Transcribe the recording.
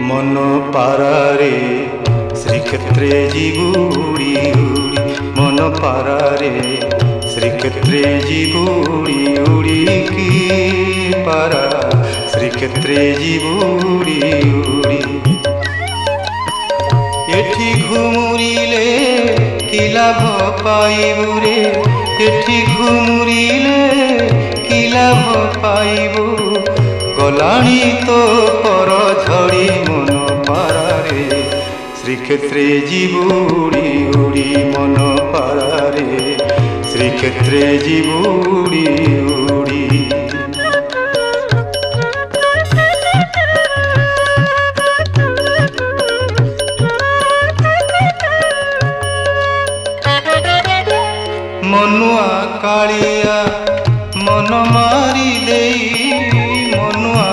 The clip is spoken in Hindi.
मन पारारे श्रीक्षेत्रे जीवुड़ी उड़ी मन पारारे श्रीक्षेत्रे जीवुड़ी उड़ी की पारा श्रीक्षेत्रे जीवुड़ी उड़ी एठी घुमुरिले कि लाभ पाइबु रे एठी घुमुरिले कि लाभ पाइबु गलाणी तो पर झड़ी मन पारारे श्रीक्षेत्रे जीवुड़ी उड़ी मन पारारे श्रीक्षेत्रे जीवुड़ी